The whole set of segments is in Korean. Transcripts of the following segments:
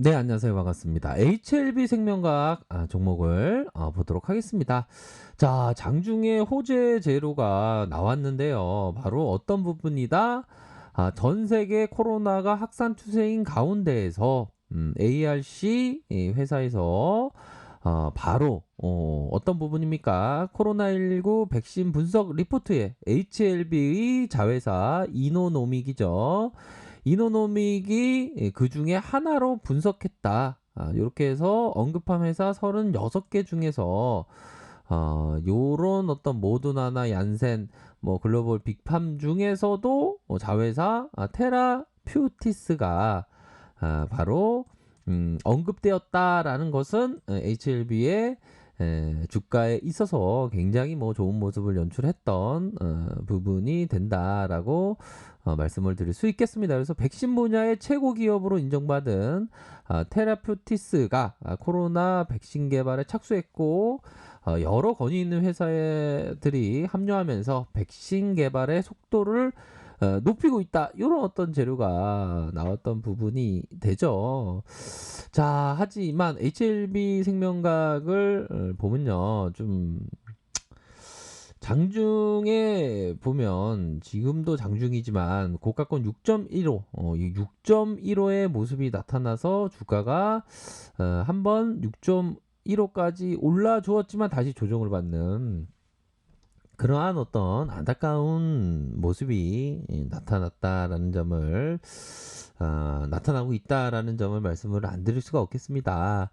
네, 안녕하세요. 반갑습니다. HLB 생명과학 종목을 보도록 하겠습니다. 자, 장중에 호재 재료가 나왔는데요. 바로 어떤 부분이다? 전 세계 코로나가 확산 추세인 가운데에서 ARC 이 회사에서 바로 어떤 부분입니까? 코로나19 백신 분석 리포트에 HLB의 자회사 이노노믹이죠. 이노노믹이 그 중에 하나로 분석했다. 이렇게 해서 언급한 회사 36개 중에서 요런 어떤 모더나나 얀센 뭐 글로벌 빅팜 중에서도 자회사 테라퓨티스가 바로 언급되었다라는 것은 HLB의 주가에 있어서 굉장히 뭐 좋은 모습을 연출했던 부분이 된다라고 말씀을 드릴 수 있겠습니다. 그래서 백신 분야의 최고 기업으로 인정받은 테라퓨티스가 코로나 백신 개발에 착수했고 여러 권위 있는 회사들이 합류하면서 백신 개발의 속도를 높이고 있다. 이런 어떤 재료가 나왔던 부분이 되죠. 자, 하지만 HLB 생명각을 보면요. 좀 장중에 보면 지금도 장중이지만 고가권 6.15, 이 6.15의 모습이 나타나서 주가가 한번 6.15까지 올라 주었지만 다시 조정을 받는 그러한 어떤 안타까운 모습이 나타났다라는 점을 나타나고 있다라는 점을 말씀을 안 드릴 수가 없겠습니다.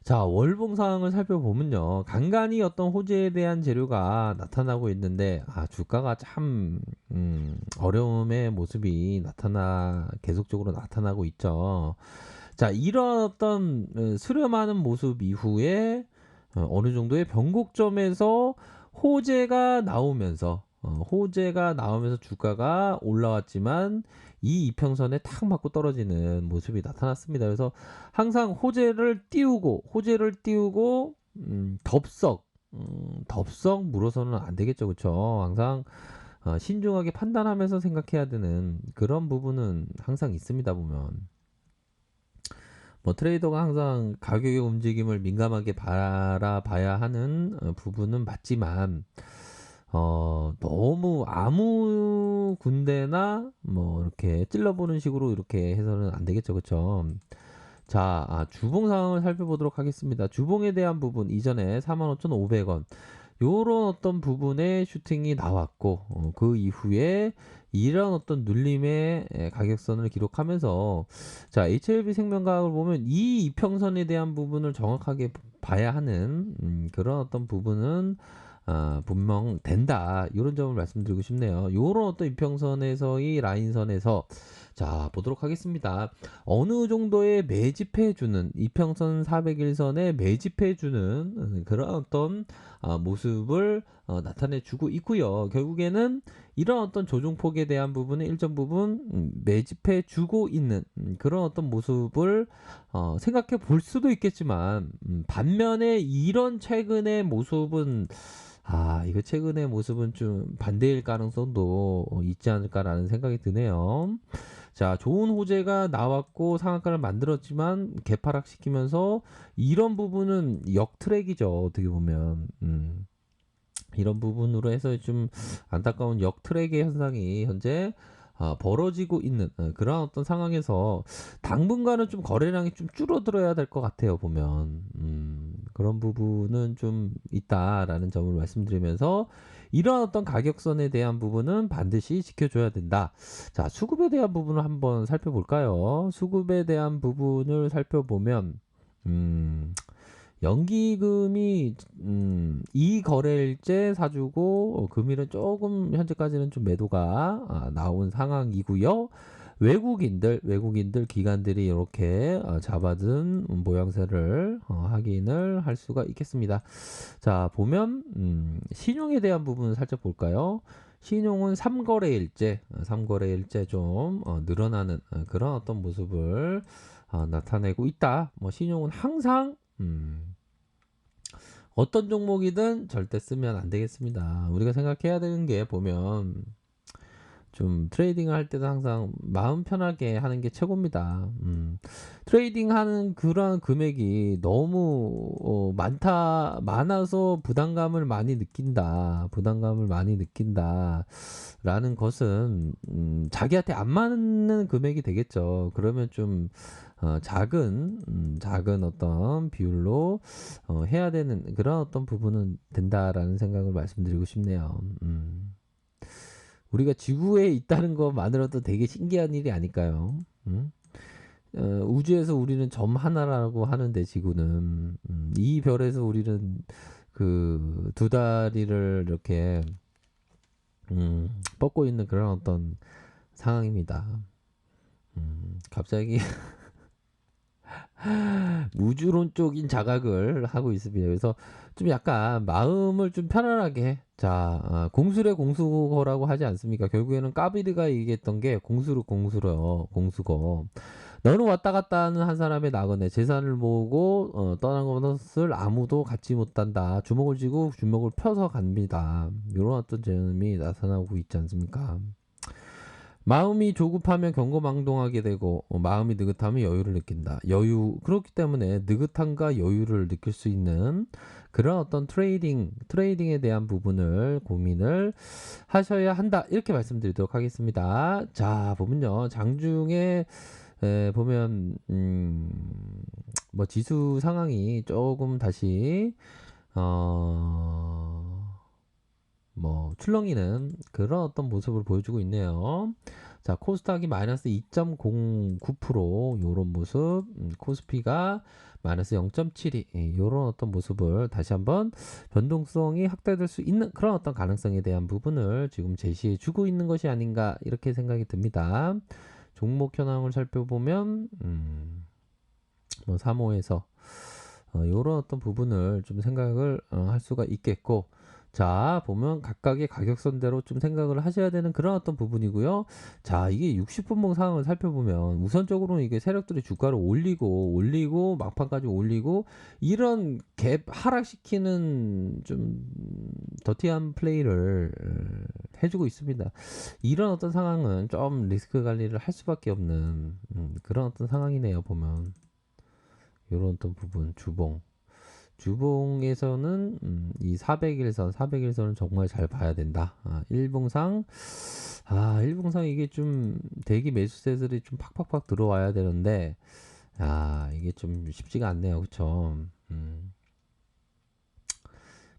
자, 월봉 상황을 살펴보면요. 간간히 어떤 호재에 대한 재료가 나타나고 있는데 주가가 참 어려움의 모습이 계속적으로 나타나고 있죠. 자, 이런 어떤 수렴하는 모습 이후에 어느 정도의 변곡점에서 호재가 나오면서 주가가 올라왔지만 이 이평선에 탁 맞고 떨어지는 모습이 나타났습니다. 그래서 항상 호재를 띄우고 덥석 물어서는 안 되겠죠, 그렇죠? 항상 신중하게 판단하면서 생각해야 되는 그런 부분은 항상 있습니다, 보면. 뭐 트레이더가 항상 가격의 움직임을 민감하게 바라봐야 하는 부분은 맞지만 너무 아무 군데나 뭐 이렇게 찔러보는 식으로 이렇게 해서는 안 되겠죠, 그렇죠? 자, 주봉 상황을 살펴보도록 하겠습니다. 주봉에 대한 부분 이전에 45,500원 요런 어떤 부분에 슈팅이 나왔고 그 이후에 이런 어떤 눌림의 가격선을 기록하면서 자, HLB 생명과학을 보면 이 이평선에 대한 부분을 정확하게 봐야 하는 그런 어떤 부분은 분명 된다. 이런 점을 말씀드리고 싶네요. 이런 어떤 이평선에서의 라인선에서 자, 보도록 하겠습니다. 어느 정도의 매집해주는 이평선 401선에 매집해주는 그런 어떤 모습을 나타내주고 있고요. 결국에는 이런 어떤 조종폭에 대한 부분은 일정 부분 매집해주고 있는 그런 어떤 모습을 생각해 볼 수도 있겠지만 반면에 이런 최근의 모습은 이거 최근의 모습은 좀 반대일 가능성도 있지 않을까라는 생각이 드네요. 자, 좋은 호재가 나왔고 상한가를 만들었지만 개파락시키면서 이런 부분은 역트랙이죠. 어떻게 보면. 이런 부분으로 해서 좀 안타까운 역트랙의 현상이 현재 벌어지고 있는 그런 어떤 상황에서 당분간은 좀 거래량이 좀 줄어들어야 될 것 같아요, 보면. 그런 부분은 좀 있다라는 점을 말씀드리면서 이런 어떤 가격선에 대한 부분은 반드시 지켜줘야 된다. 자, 수급에 대한 부분을 한번 살펴볼까요? 수급에 대한 부분을 살펴보면, 연기금이 이 거래일째 사주고 금일은 조금 현재까지는 좀 매도가 나온 상황이고요. 외국인들 기관들이 이렇게 잡아든 모양새를 확인을 할 수가 있겠습니다. 자, 보면 신용에 대한 부분을 살짝 볼까요? 신용은 3거래일째 좀 늘어나는 그런 어떤 모습을 나타내고 있다. 뭐 신용은 항상 어떤 종목이든 절대 쓰면 안 되겠습니다. 우리가 생각해야 되는 게 보면 좀 트레이딩을 할 때도 항상 마음 편하게 하는 게 최고입니다. 트레이딩하는 그런 금액이 너무 많아서 부담감을 많이 느낀다. 부담감을 많이 느낀다라는 것은 자기한테 안 맞는 금액이 되겠죠. 그러면 좀 작은 어떤 비율로 해야 되는 그런 어떤 부분은 된다라는 생각을 말씀드리고 싶네요. 우리가 지구에 있다는 것만으로도 되게 신기한 일이 아닐까요? 우주에서 우리는 점 하나라고 하는데 지구는 이 별에서 우리는 그 두 다리를 이렇게 뻗고 있는 그런 어떤 상황입니다. 갑자기 우주론적인 자각을 하고 있습니다. 그래서 좀 약간 마음을 좀 편안하게 공술의 공수거라고 하지 않습니까? 결국에는 까비리가 얘기했던 게 공수거. 너는 왔다 갔다 하는 한 사람의 나그네 재산을 모으고 떠난 것을 아무도 갖지 못한다. 주먹을 쥐고 주먹을 펴서 갑니다. 이런 어떤 점이 나타나고 있지 않습니까? 마음이 조급하면 경거망동하게 되고 마음이 느긋하면 여유를 느낀다. 그렇기 때문에 느긋함과 여유를 느낄 수 있는 그런 어떤 트레이딩에 대한 부분을 고민을 하셔야 한다. 이렇게 말씀드리도록 하겠습니다. 자, 보면요. 장중에 보면 뭐 지수 상황이 조금 다시 뭐 출렁이는 그런 어떤 모습을 보여주고 있네요. 자, 코스닥이 마이너스 2.09% 요런 모습, 코스피가 마이너스 0.72 요런 어떤 모습을 다시 한번 변동성이 확대될 수 있는 그런 어떤 가능성에 대한 부분을 지금 제시해 주고 있는 것이 아닌가 이렇게 생각이 듭니다. 종목 현황을 살펴보면 뭐 3호에서 요런 어떤 부분을 좀 생각을 할 수가 있겠고, 자, 보면 각각의 가격선대로 좀 생각을 하셔야 되는 그런 어떤 부분이고요. 자, 이게 60분봉 상황을 살펴보면 우선적으로는 이게 세력들이 주가를 올리고 막판까지 올리고 이런 갭 하락시키는 좀 더티한 플레이를 해주고 있습니다. 이런 어떤 상황은 좀 리스크 관리를 할 수밖에 없는 그런 어떤 상황이네요. 보면 이런 어떤 부분 주봉에서는 이 400일선은 정말 잘 봐야 된다. 일봉상 이게 좀 대기 매수세들이 좀 팍팍팍 들어와야 되는데 이게 좀 쉽지가 않네요. 그쵸?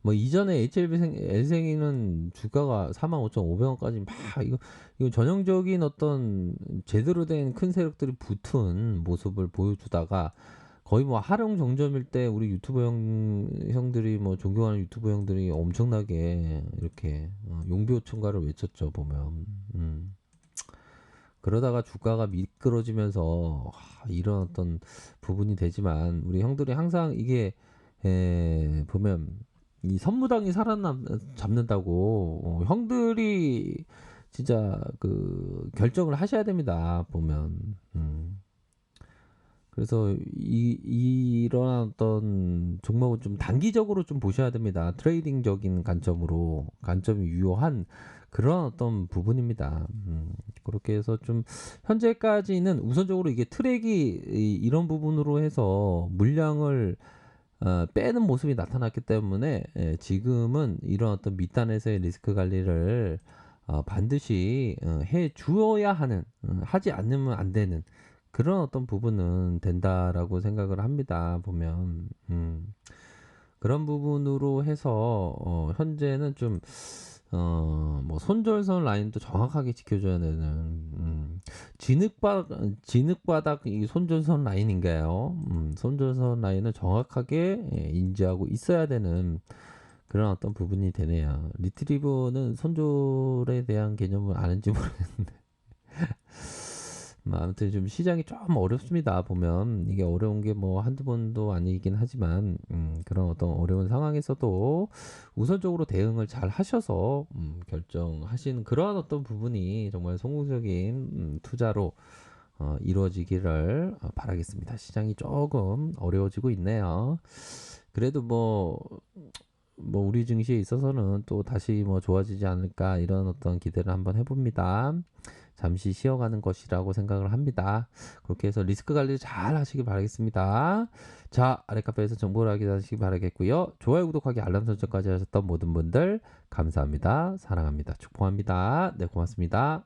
뭐 이전에 L생이는 주가가 45,500원까지 막 이거 전형적인 어떤 제대로 된 큰 세력들이 붙은 모습을 보여주다가 거의 뭐 하령 정점일 때 우리 유튜버 형들이 뭐 존경하는 유튜버 형들이 엄청나게 이렇게 용비호천가를 외쳤죠 보면. 그러다가 주가가 미끄러지면서 이런 어떤 부분이 되지만 우리 형들이 항상 이게 보면 이 선무당이 살아남는다고 형들이 진짜 그 결정을 하셔야 됩니다 보면. 그래서 이런 어떤 종목은 좀 단기적으로 좀 보셔야 됩니다. 트레이딩적인 관점이 유효한 그런 어떤 부분입니다. 그렇게 해서 좀 현재까지는 우선적으로 이게 트랙이 이런 부분으로 해서 물량을 빼는 모습이 나타났기 때문에 지금은 이런 어떤 밑단에서의 리스크 관리를 반드시 해 주어야 하는 하지 않으면 안 되는 그런 어떤 부분은 된다라고 생각을 합니다. 보면 그런 부분으로 해서 현재는 좀 뭐 손절선 라인도 정확하게 지켜줘야 되는 진흙바닥 이 손절선 라인인가요? 손절선 라인을 정확하게 인지하고 있어야 되는 그런 어떤 부분이 되네요. 리트리버는 손절에 대한 개념을 아는지 모르겠는데 아무튼 좀 시장이 좀 어렵습니다. 보면 이게 어려운 게 뭐 한두 번도 아니긴 하지만 그런 어떤 어려운 상황에서도 우선적으로 대응을 잘 하셔서 결정하시는 그러한 어떤 부분이 정말 성공적인 투자로 이루어지기를 바라겠습니다. 시장이 조금 어려워지고 있네요. 그래도 뭐 우리 증시에 있어서는 또 다시 뭐 좋아지지 않을까 이런 어떤 기대를 한번 해봅니다. 잠시 쉬어가는 것이라고 생각을 합니다. 그렇게 해서 리스크 관리 잘 하시길 바라겠습니다. 자, 아래 카페에서 정보를 확인하시기 바라겠고요. 좋아요, 구독하기, 알람 설정까지 하셨던 모든 분들 감사합니다. 사랑합니다. 축복합니다. 네, 고맙습니다.